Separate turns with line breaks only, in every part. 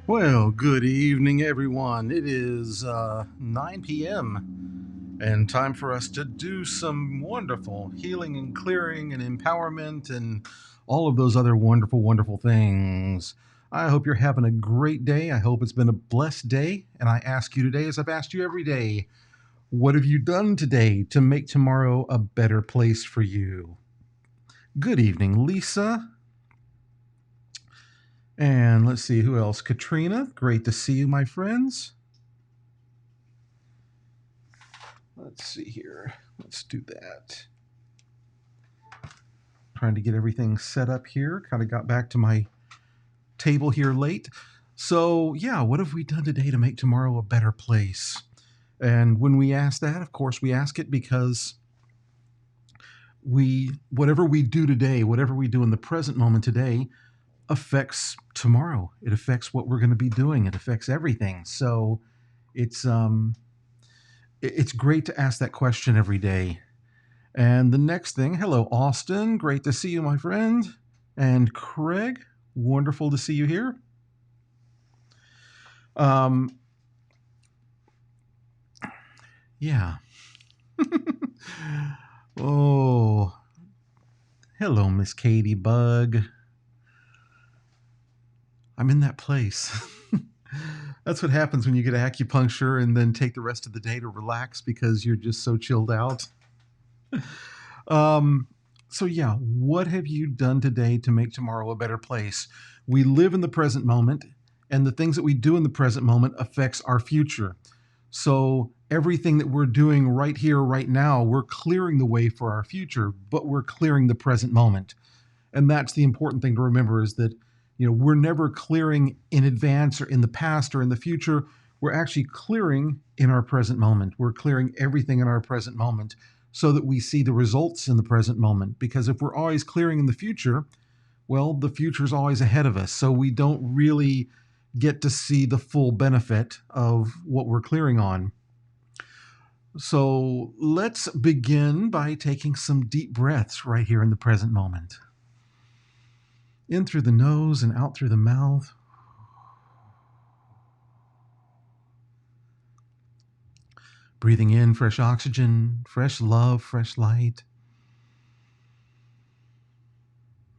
Well, good evening, everyone. It is 9 p.m. and time for us to do some wonderful healing and clearing and empowerment and all of those other wonderful, wonderful things. I hope you're having a great day. I hope it's been a blessed day. And I ask you today, as I've asked you every day, what have you done today to make tomorrow a better place for you? Good evening, Lisa. And let's see who else. Katrina, great to see you, my friends. Let's see here. Let's do that. Trying to get everything set up here. Kind of got back to my table here late. So, yeah, what have we done today to make tomorrow a better place? And when we ask that, of course, we ask it because whatever we do today, whatever we do in the present moment today, affects tomorrow. It affects what we're going to be doing. It affects everything. So it's great to ask that question every day. And the next thing, hello, Austin. Great to see you, my friend. And Craig, wonderful to see you here. Yeah. Oh, hello, Miss Katie Bug. I'm in that place. That's what happens when you get acupuncture and then take the rest of the day to relax because you're just so chilled out. So yeah, what have you done today to make tomorrow a better place? We live in the present moment, and the things that we do in the present moment affects our future. So everything that we're doing right here, right now, we're clearing the way for our future, but we're clearing the present moment. And that's the important thing to remember is that, we're never clearing in advance or in the past or in the future. We're actually clearing in our present moment. We're clearing everything in our present moment so that we see the results in the present moment. Because if we're always clearing in the future, well, the future is always ahead of us. So we don't really get to see the full benefit of what we're clearing on. So let's begin by taking some deep breaths right here in the present moment. In through the nose and out through the mouth. Breathing in fresh oxygen, fresh love, fresh light.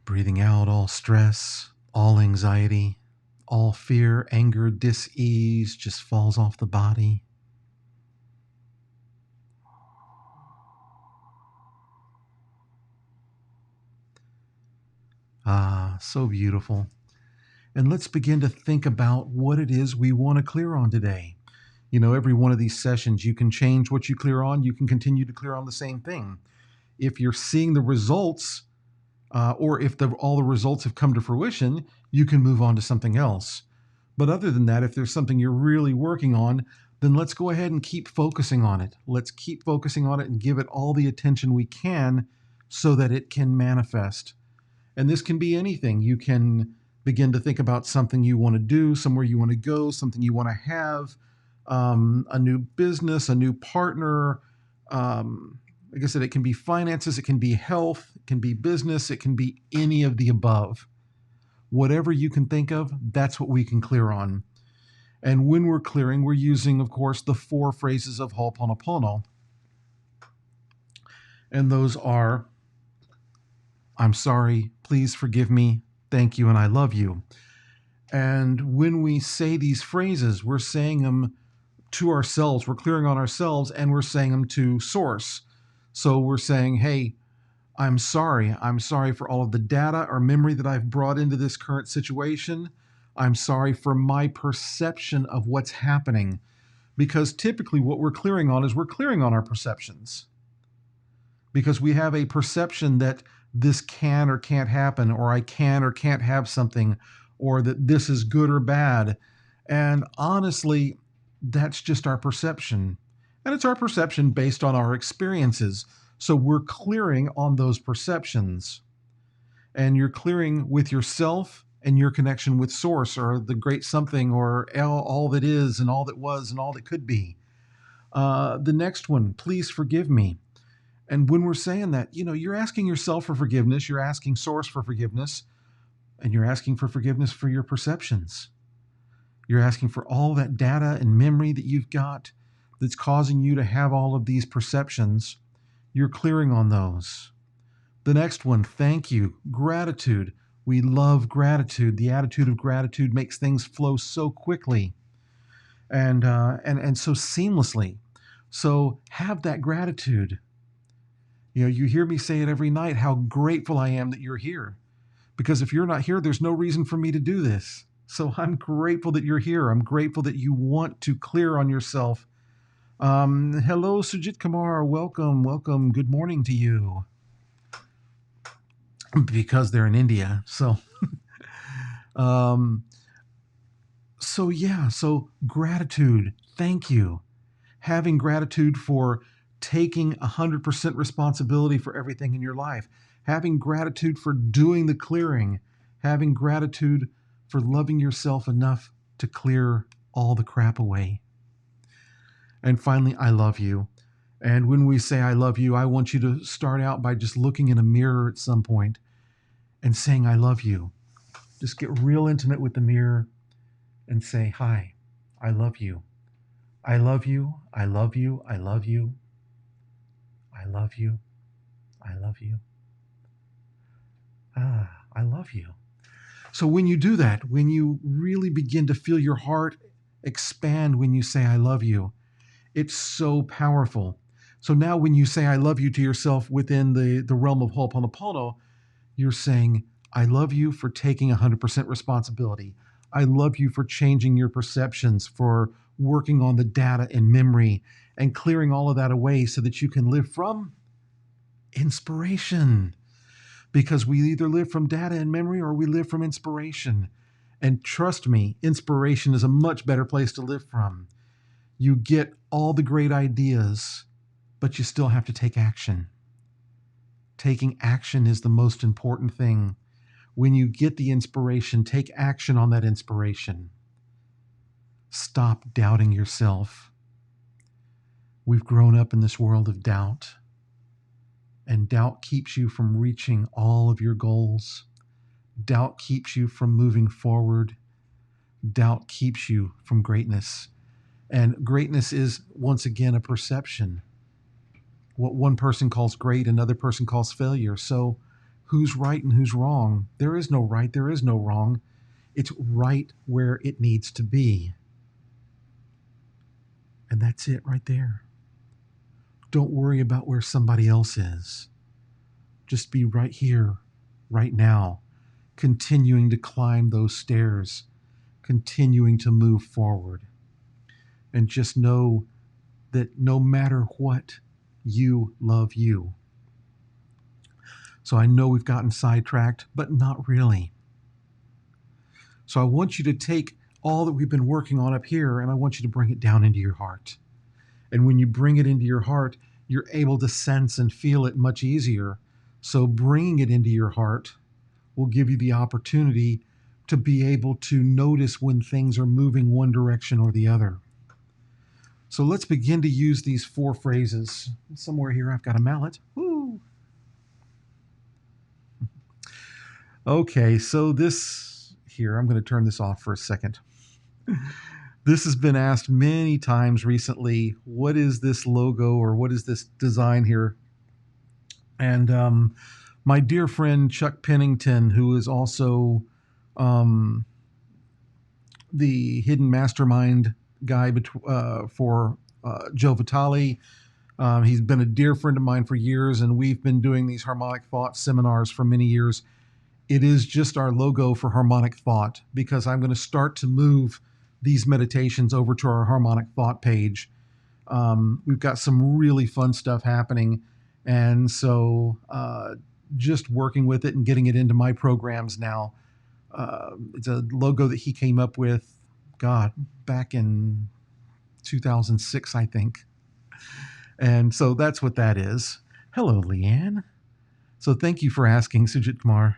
Breathing out all stress, all anxiety, all fear, anger, dis-ease just falls off the body. Ah, so beautiful. And let's begin to think about what it is we want to clear on today. Every one of these sessions, you can change what you clear on. You can continue to clear on the same thing. If you're seeing the results, or if all the results have come to fruition, you can move on to something else. But other than that, if there's something you're really working on, then let's go ahead and keep focusing on it. Let's keep focusing on it and give it all the attention we can so that it can manifest. And this can be anything. You can begin to think about something you want to do, somewhere you want to go, something you want to have, a new business, a new partner. Like I said, it can be finances, it can be health, it can be business, it can be any of the above. Whatever you can think of, that's what we can clear on. And when we're clearing, we're using, of course, the 4 phrases of Ho'oponopono. And those are, I'm sorry, please forgive me, thank you, and I love you. And when we say these phrases, we're saying them to ourselves, we're clearing on ourselves, and we're saying them to Source. So we're saying, hey, I'm sorry. I'm sorry for all of the data or memory that I've brought into this current situation. I'm sorry for my perception of what's happening. Because typically what we're clearing on is we're clearing on our perceptions. Because we have a perception that this can or can't happen, or I can or can't have something, or that this is good or bad. And honestly, that's just our perception. And it's our perception based on our experiences. So we're clearing on those perceptions, and you're clearing with yourself and your connection with source, or the great something, or all that is and all that was and all that could be. The next one, please forgive me. And when we're saying that, you're asking yourself for forgiveness, you're asking source for forgiveness, and you're asking for forgiveness for your perceptions. You're asking for all that data and memory that you've got that's causing you to have all of these perceptions. You're clearing on those. The next one, thank you, gratitude. We love gratitude. The attitude of gratitude makes things flow so quickly and so seamlessly. So have that gratitude. You hear me say it every night, how grateful I am that you're here. Because if you're not here, there's no reason for me to do this. So I'm grateful that you're here. I'm grateful that you want to clear on yourself. Hello, Sujit Kumar. Welcome, welcome. Good morning to you. Because they're in India. So, so gratitude. Thank you. Having gratitude for taking 100% responsibility for everything in your life. Having gratitude for doing the clearing. Having gratitude for loving yourself enough to clear all the crap away. And finally, I love you. And when we say I love you, I want you to start out by just looking in a mirror at some point and saying I love you. Just get real intimate with the mirror and say, hi, I love you. I love you. I love you. I love you. I love you. I love you. I love you. So when you do that, when you really begin to feel your heart expand when you say, I love you, it's so powerful. So now when you say, I love you to yourself within the realm of Ho'oponopono, you're saying, I love you for taking 100% responsibility. I love you for changing your perceptions, for working on the data and memory and clearing all of that away so that you can live from inspiration. Because we either live from data and memory or we live from inspiration. And trust me, inspiration is a much better place to live from. You get all the great ideas, but you still have to take action. Taking action is the most important thing. When you get the inspiration, take action on that inspiration. Stop doubting yourself. We've grown up in this world of doubt, and doubt keeps you from reaching all of your goals. Doubt keeps you from moving forward. Doubt keeps you from greatness. And greatness is, once again, a perception. What one person calls great, another person calls failure. So who's right and who's wrong? There is no right, there is no wrong. It's right where it needs to be. And that's it right there. Don't worry about where somebody else is. Just be right here, right now, continuing to climb those stairs, continuing to move forward. And just know that no matter what, you love you. So I know we've gotten sidetracked, but not really. So I want you to take all that we've been working on up here, and I want you to bring it down into your heart. And when you bring it into your heart, you're able to sense and feel it much easier. So bringing it into your heart will give you the opportunity to be able to notice when things are moving one direction or the other. So let's begin to use these 4 phrases. Somewhere here I've got a mallet. Woo! Okay, so I'm going to turn this off for a second. This has been asked many times recently. What is this logo, or what is this design here? And my dear friend Chuck Pennington, who is also the hidden mastermind guy for Joe Vitale, he's been a dear friend of mine for years, and we've been doing these harmonic thought seminars for many years. It is just our logo for harmonic thought, because I'm going to start to move these meditations over to our harmonic thought page. We've got some really fun stuff happening. And so just working with it and getting it into my programs now. It's a logo that he came up with, back in 2006, I think. And so that's what that is. Hello, Leanne. So thank you for asking, Sujit Kumar.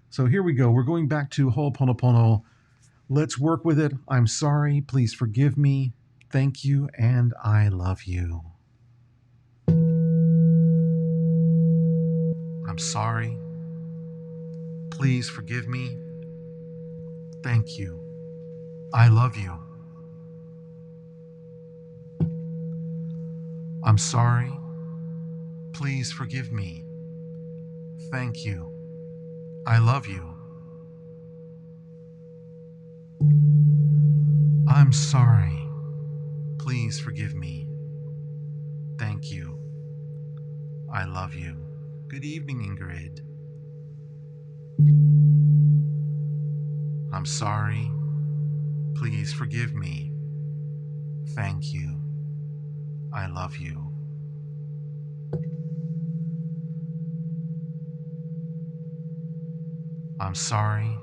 So here we go. We're going back to Ho'oponopono. Let's work with it. I'm sorry. Please forgive me. Thank you. And I love you. I'm sorry. Please forgive me. Thank you. I love you. I'm sorry. Please forgive me. Thank you. I love you. I'm sorry. Please forgive me. Thank you. I love you. Good evening, Ingrid. I'm sorry. Please forgive me. Thank you. I love you. I'm sorry.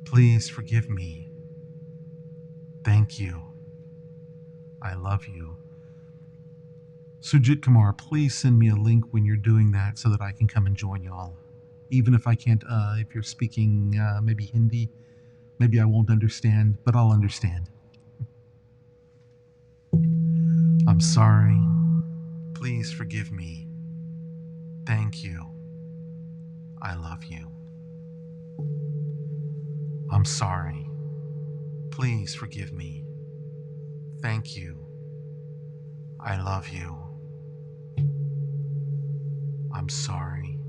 Please forgive me. Thank you. I love you. Sujit Kumar, please send me a link when you're doing that so that I can come and join y'all. Even if I can't, if you're speaking maybe Hindi, maybe I won't understand, but I'll understand. I'm sorry. Please forgive me. Thank you. I love you. I'm sorry. Please forgive me. Thank you. I love you. I'm sorry.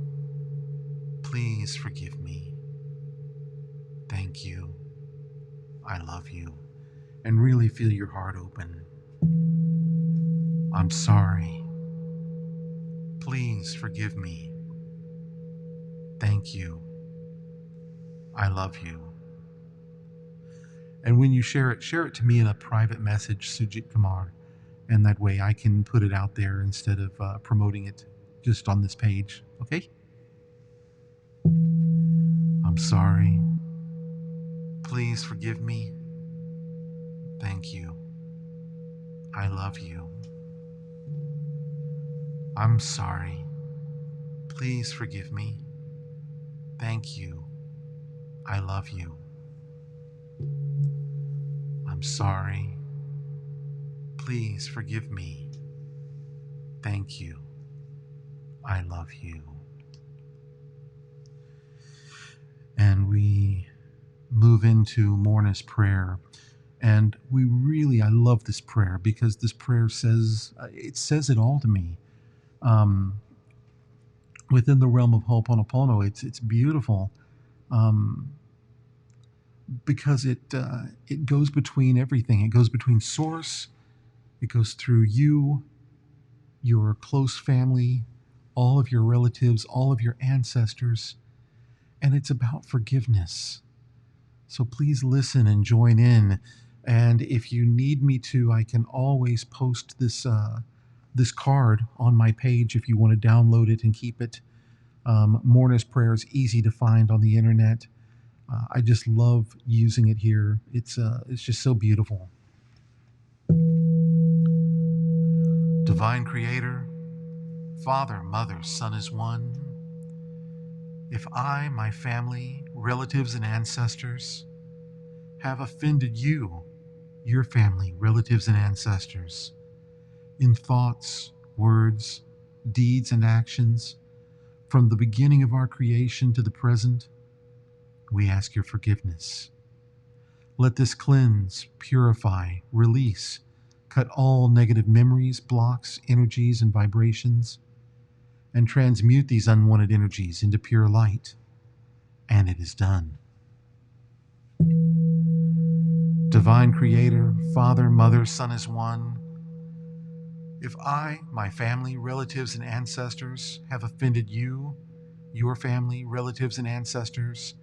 Please forgive me. Thank you. I love you. And really feel your heart open. I'm sorry. Please forgive me. Thank you. I love you. And when you share it to me in a private message, Sujit Kumar. And that way I can put it out there instead of promoting it just on this page. Okay? I'm sorry. Please forgive me. Thank you. I love you. I'm sorry. Please forgive me. Thank you. I love you. I'm sorry. Please forgive me. Thank you. I love you. And we move into Morna's prayer. And I love this prayer because this prayer says it all to me. Within the realm of Ho'oponopono, it's beautiful because it goes between everything. It goes between source. It goes through you, your close family, all of your relatives, all of your ancestors, and it's about forgiveness. So please listen and join in. And if you need me to, I can always post this card on my page if you want to download it and keep it. Morna's Prayer is easy to find on the internet. I just love using it here. It's just so beautiful. Divine Creator, Father, Mother, Son is one. If I, my family, relatives, and ancestors have offended you, your family, relatives, and ancestors, in thoughts, words, deeds, and actions, from the beginning of our creation to the present, we ask your forgiveness. Let this cleanse, purify, release, cut all negative memories, blocks, energies, and vibrations, and transmute these unwanted energies into pure light. And it is done. Divine Creator, Father, Mother, Son is one. If I, my family, relatives, and ancestors have offended you, your family, relatives, and ancestors,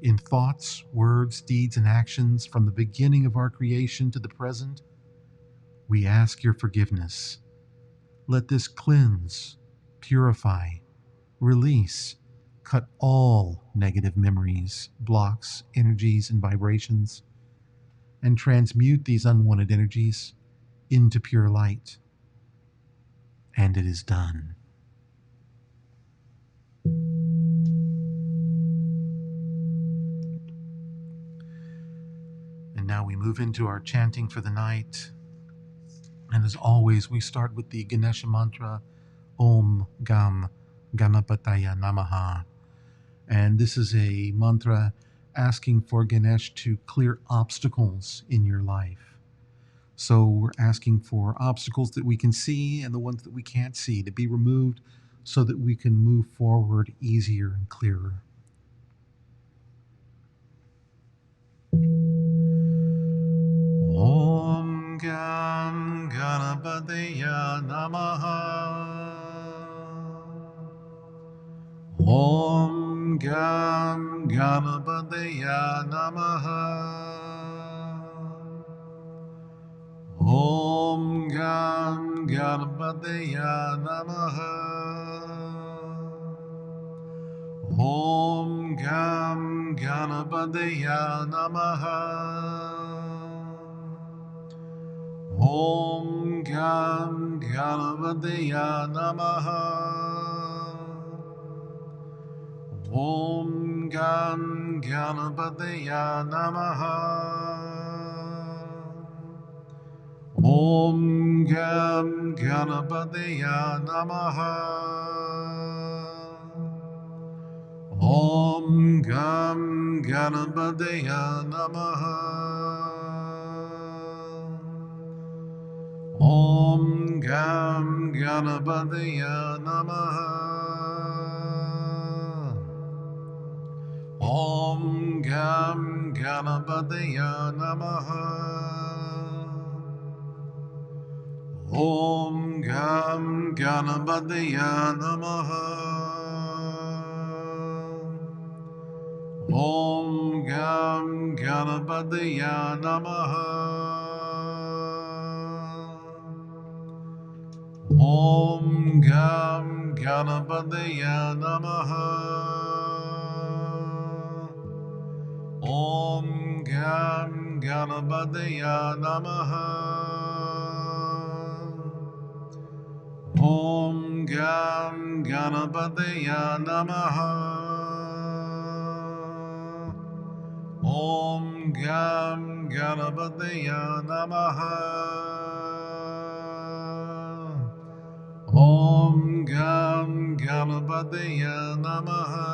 in thoughts, words, deeds, and actions from the beginning of our creation to the present, we ask your forgiveness. Let this cleanse, purify, release, cut all negative memories, blocks, energies, and vibrations, and transmute these unwanted energies into pure light. and it is done. And now we move into our chanting for the night. And as always, we start with the Ganesha mantra, Om Gam Ganapataya Namaha. And this is a mantra asking for Ganesh to clear obstacles in your life. So we're asking for obstacles that we can see and the ones that we can't see to be removed so that we can move forward easier and clearer. Om Gam Ganapataya Namaha. Om Gam Ganapataya Namaha. Om Gam Ganapataya Namaha. Om Gam Ganapataya Namaha. Om Gam Ganapataya Namaha. Om Gam Ganapataya Namaha. Om Gam Ganapataya Namaha. Om Gam Ganapataya Namaha. Om Gam Ganapataya Namaha. Om Gam Ganapataya Namaha. Om Gam Ganapataya Namaha. Om Gam Ganapataya Namaha. Om Gam Ganapataya Namaha. Om Gam Ganapataya Namaha. Om Gam Ganapataya Namaha. Om Gam Ganapataya Namaha. Om Gam Ganapataya Namaha.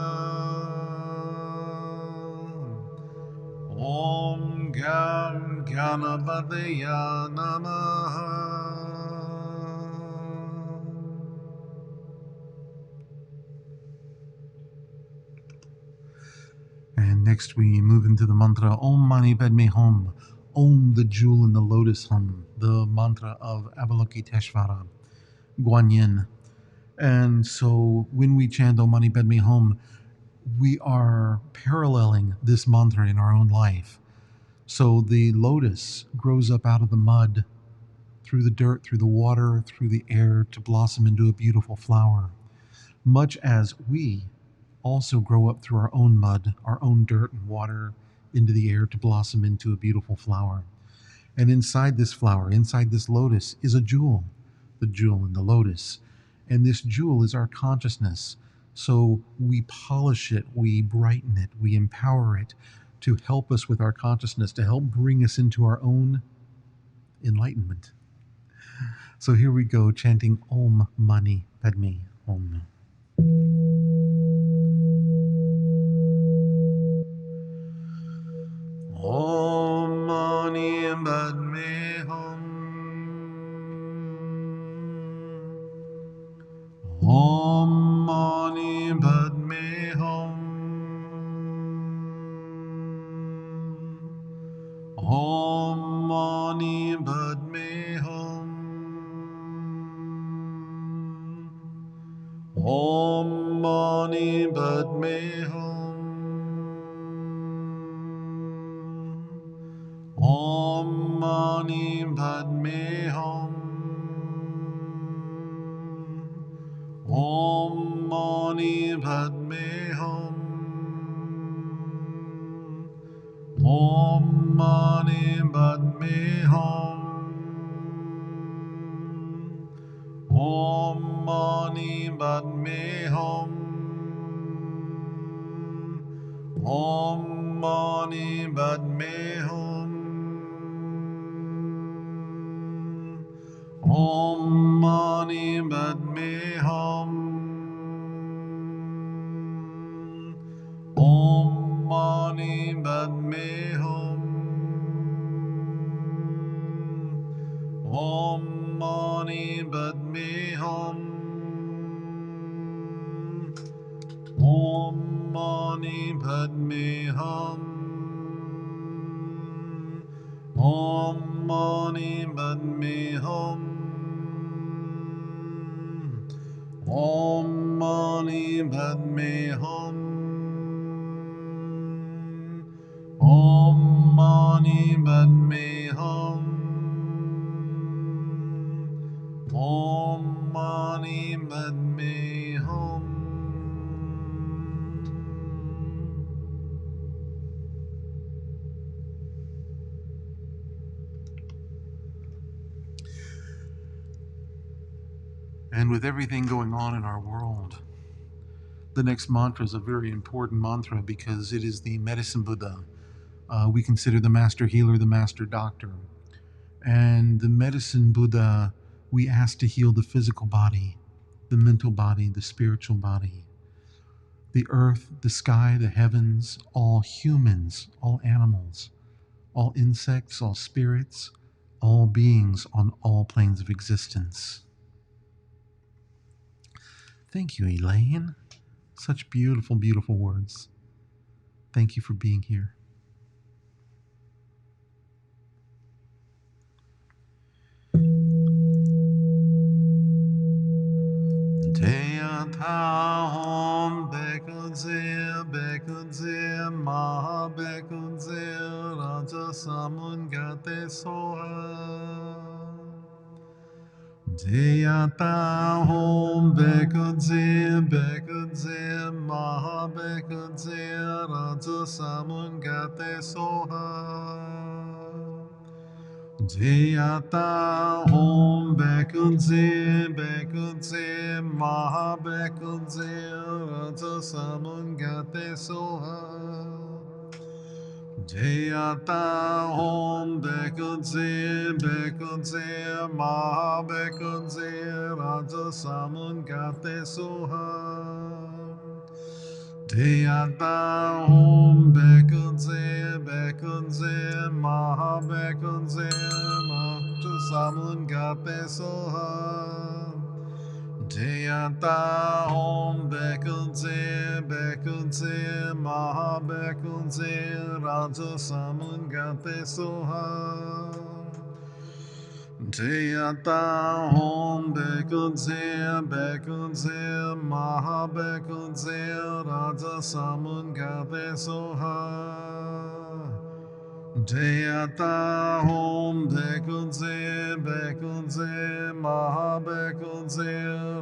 Om Gam Ganapataya Namaha. And next we move into the mantra Om Mani Padme Hum. Om, the jewel in the lotus hum, the mantra of Avalokiteshvara, Guan Yin. And so when we chant Om Mani Padme Hum, we are paralleling this mantra in our own life. So the lotus grows up out of the mud, through the dirt, through the water, through the air, to blossom into a beautiful flower. Much as we also grow up through our own mud, our own dirt and water, into the air to blossom into a beautiful flower. And inside this flower, inside this lotus, is a jewel, the jewel in the lotus. And this jewel is our consciousness. So we polish it, we brighten it, we empower it to help us with our consciousness, to help bring us into our own enlightenment. So here we go, chanting Om Mani Padme Hum. Om Mani Padme Hum. Om Mani Padme Hum. Om Mani Padme Hum. Om Mani Padme Hum. Om Mani Padme Hum. Om Mani Padme Hum. Om Mani Padme Hum. Om Mani Padme Hum. Om Mani Padme Hum. Om Mani Padme Hum. Om Mani Padme Hum. Om Mani Padme Hum. Om Mani Padme Hum. Om Mani Padme Hum. Om Mani Padme Hum. Om Mani Padme Hum. Om Mani Padme Hum. And with everything going on in our world, the next mantra is a very important mantra because it is the medicine Buddha. We consider the master healer, the master doctor. And the medicine Buddha, we ask to heal the physical body, the mental body, the spiritual body, the earth, the sky, the heavens, all humans, all animals, all insects, all spirits, all beings on all planes of existence. Thank you, Elaine. Such beautiful, beautiful words. Thank you for being here. Teyatahom Bekunze Bekunze Maha Bekunze Raja Samungate Soha. Teyatahom Bekunze Bekunze Maha Bekunze Raja Samungate Soha. Jayata Om Bekunze Bekunze Maha Bekunze Raja Samungate Soha. Jayata Om Bekunze Bekunze Maha Bekunze Raja Samungate Soha. Deyata Om Bekunze Bekunze Maha Bekunze Mahtu Samungate Soha. Deyata Om Bekunze Bekunze Maha Bekunze Raja Samungate Soha. Jayata Om Bekunze Bekunze Maha Bekunze Raja Samungate Soha. Jayata Om Bekunze Bekunze Maha Bekunze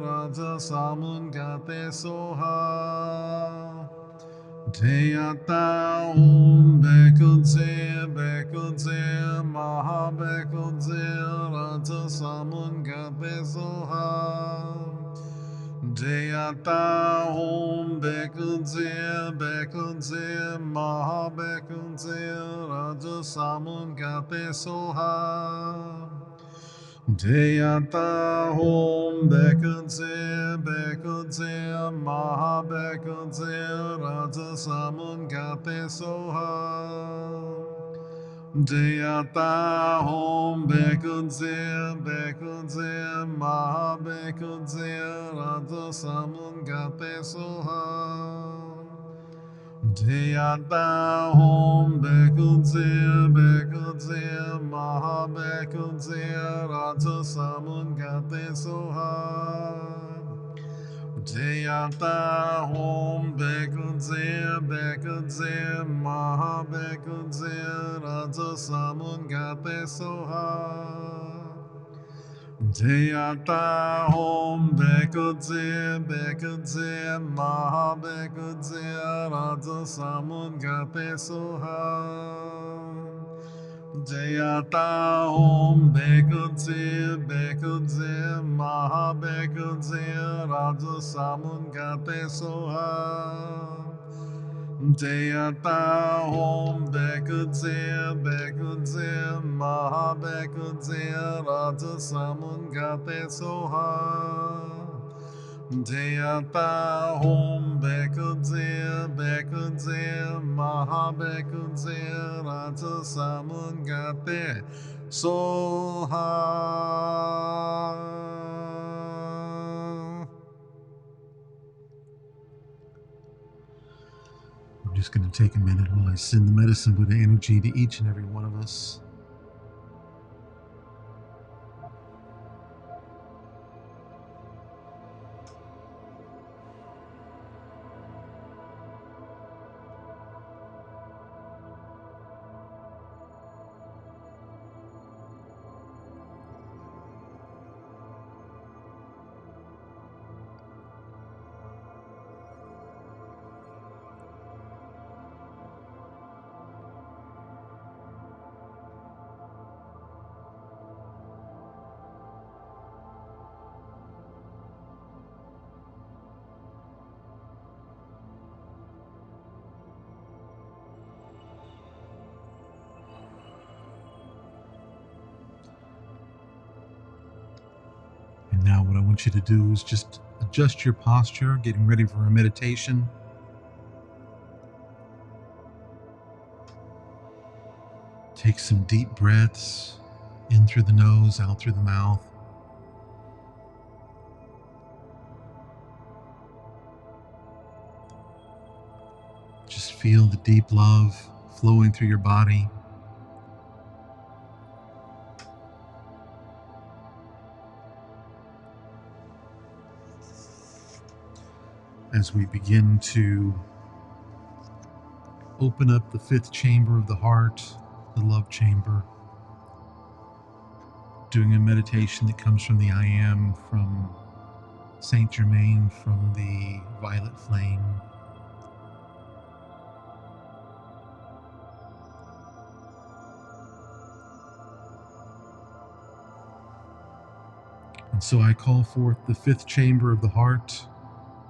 Raja Samungate Soha. Jayata Om Bekunze Bekunze Maha Bekunze Raja Samungate Soha. Jayata Om Bekunze Bekunze Maha Bekunze Raja Samungate Soha. Jayata Om Bekunze Bekunze Maha Bekunze Raja Samungate Soha. Jayata Om Bekunze Bekunze Maha Bekunze Raja Samungate Soha. Jayata Om Bekunze Bekunze Maha Bekunze Raja Samungate Soha. Jayata Om Bekunze Bekunze Maha Bekunze Raja Samungate Soha. Jayata Om Bekunze Bekunze Maha Bekunze Raja Samungate Soha. Jayata Om Bekunze Bekunze Maha Bekudze Raja Samun Gate Soha Deata Hom Bekudze Maha Bekudze Raja Samun Gate Soha Deata Hom Bekudze Maha Bekudze Raja Samun Gate Soha. I'm just going to take a minute while I send the medicine Buddha energy to each and every one of us. And now what I want you to do is just adjust your posture, getting ready for a meditation. Take some deep breaths, in through the nose, out through the mouth. Just feel the deep love flowing through your body. As we begin to open up the fifth chamber of the heart, the love chamber, doing a meditation that comes from the I Am, from Saint Germain, from the violet flame. And so I call forth the fifth chamber of the heart,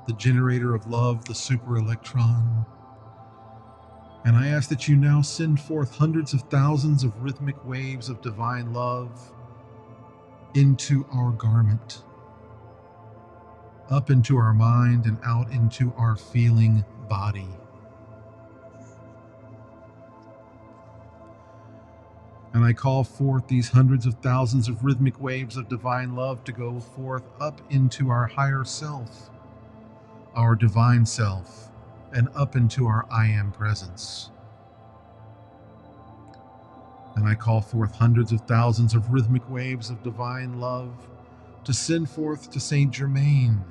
the generator of love, the super electron. And I ask that you now send forth hundreds of thousands of rhythmic waves of divine love into our garment, up into our mind and out into our feeling body. And I call forth these hundreds of thousands of rhythmic waves of divine love to go forth up into our higher self, our divine self, and up into our I Am presence. And I call forth hundreds of thousands of rhythmic waves of divine love to send forth to Saint Germain,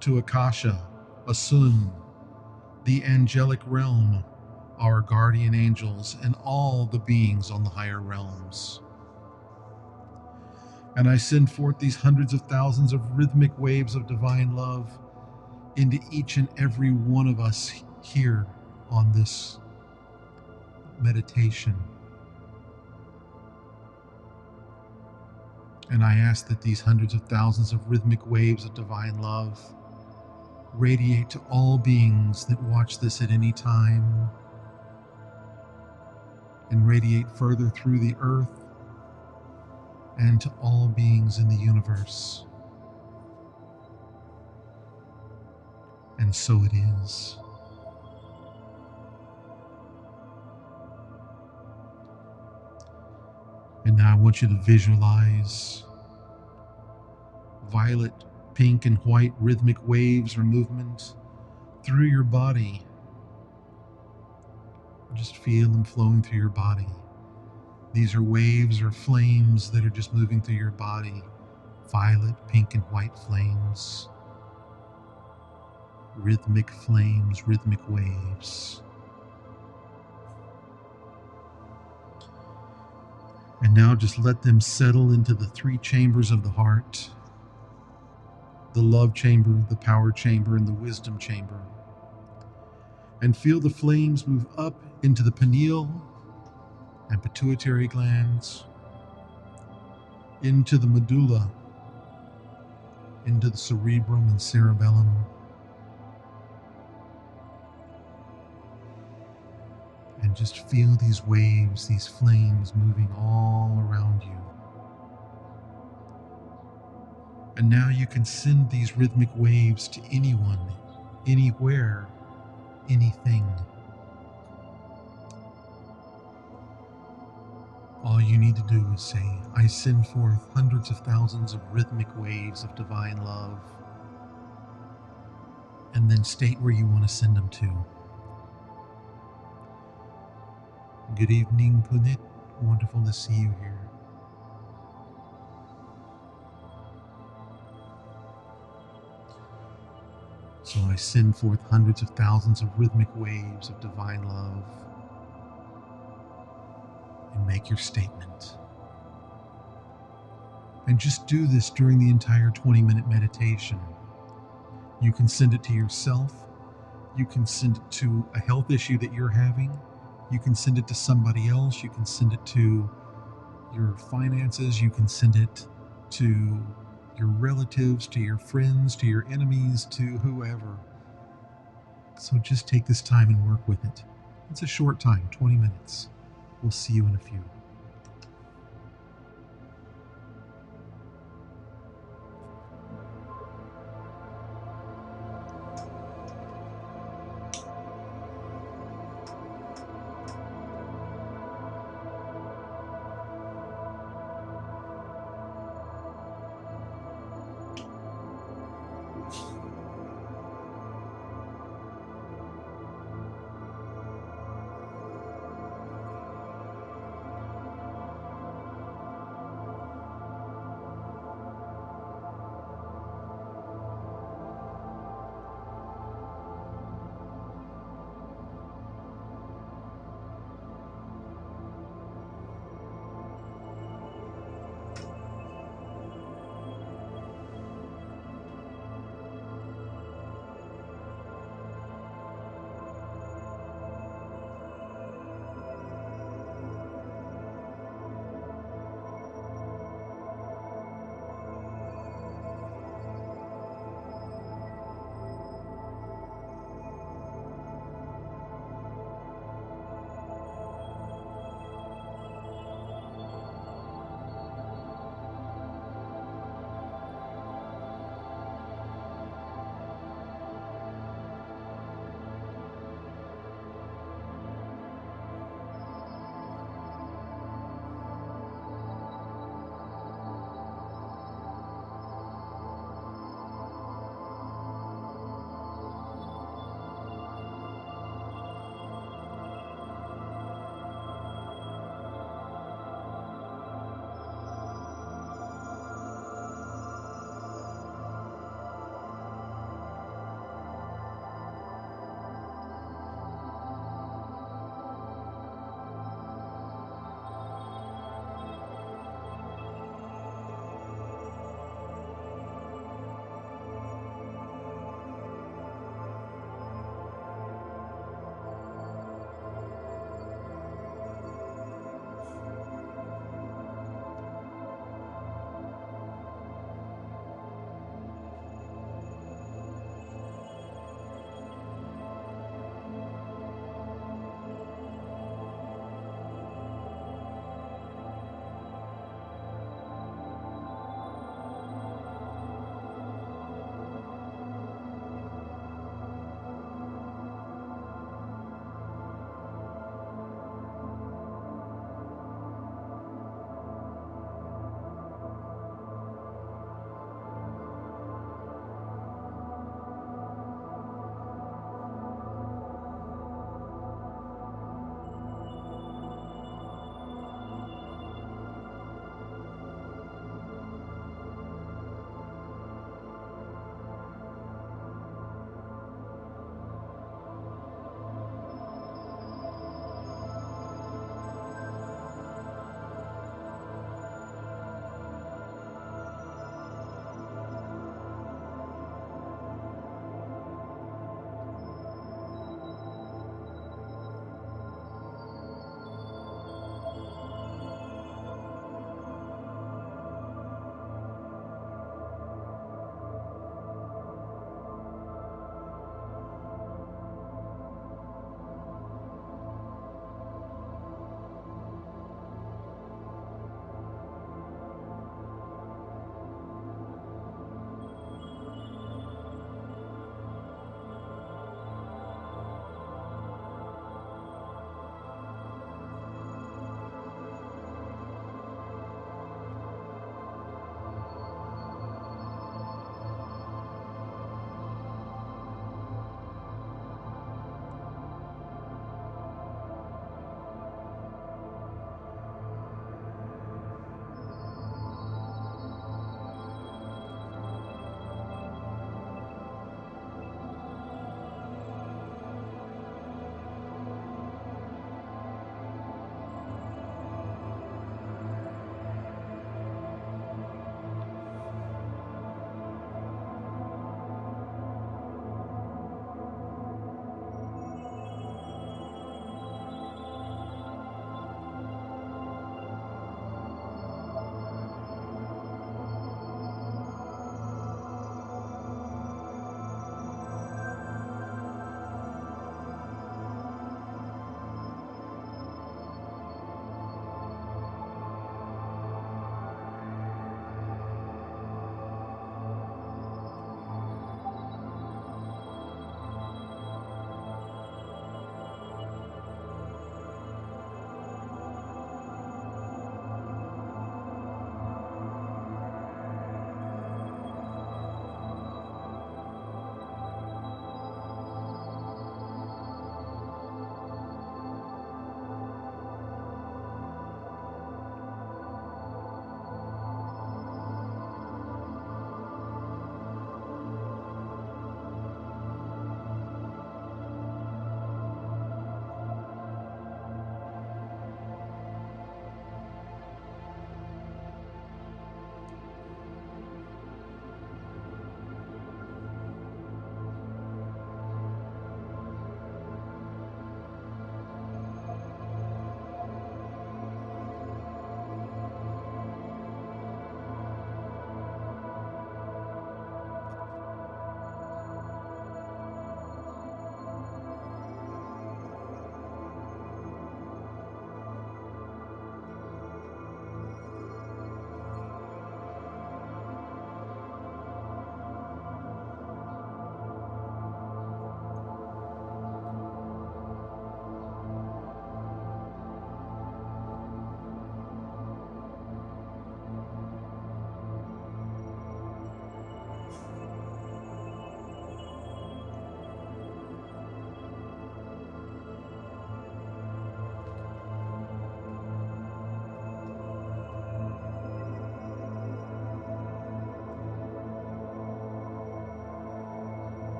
to Akasha, Asun, the angelic realm, our guardian angels, and all the beings on the higher realms. And I send forth these hundreds of thousands of rhythmic waves of divine love into each and every one of us here on this meditation. And I ask that these hundreds of thousands of rhythmic waves of divine love radiate to all beings that watch this at any time, and radiate further through the earth and to all beings in the universe. And so it is. And now I want you to visualize violet, pink, and white rhythmic waves or movement through your body. Just feel them flowing through your body. These are waves or flames that are just moving through your body. Violet, pink, and white flames. Rhythmic flames, rhythmic waves. And now just let them settle into the three chambers of the heart: the love chamber, the power chamber, and the wisdom chamber. And feel the flames move up into the pineal and pituitary glands, into the medulla, into the cerebrum and cerebellum. And just feel these waves, these flames moving all around you. And now you can send these rhythmic waves to anyone, anywhere, anything. All you need to do is say, I send forth hundreds of thousands of rhythmic waves of divine love, and then state where you want to send them to. Good evening, Punit. Wonderful to see you here. So I send forth hundreds of thousands of rhythmic waves of divine love, and make your statement. And just do this during the entire 20-minute meditation. You can send it to yourself. You can send it to a health issue that you're having. You can send it to somebody else. You can send it to your finances. You can send it to your relatives, to your friends, to your enemies, to whoever. So just take this time and work with it. It's a short time, 20 minutes. We'll see you in a few.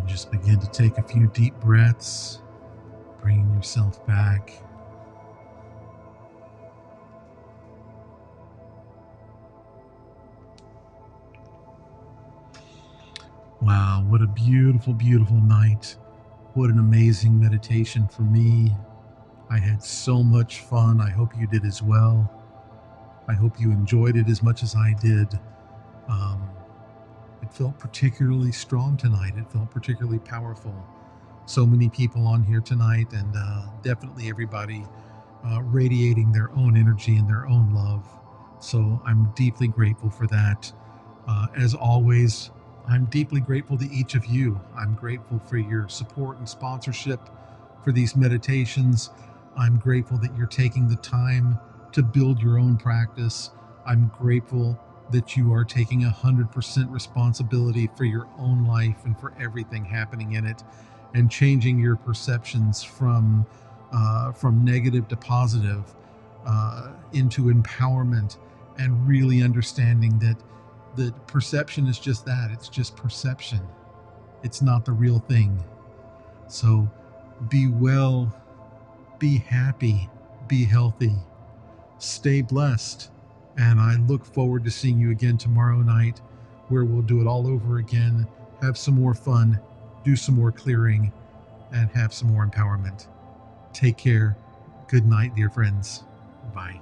Just begin to take a few deep breaths, bringing yourself back. Wow, what a beautiful, beautiful night. What an amazing meditation for me. I had so much fun. I hope you did as well. I hope you enjoyed it as much as I did. Um, it felt particularly strong tonight. It felt particularly powerful. So many people on here tonight, and definitely everybody radiating their own energy and their own love. So I'm deeply grateful for that. As always, I'm deeply grateful to each of you. I'm grateful for your support and sponsorship for these meditations. I'm grateful that you're taking the time to build your own practice. I'm grateful that you are taking 100% responsibility for your own life and for everything happening in it, and changing your perceptions from negative to positive, into empowerment, and really understanding that the perception is just that. It's just perception. It's not the real thing. So be well, be happy, be healthy, stay blessed. And I look forward to seeing you again tomorrow night, where we'll do it all over again, have some more fun, do some more clearing, and have some more empowerment. Take care. Good night, dear friends. Bye.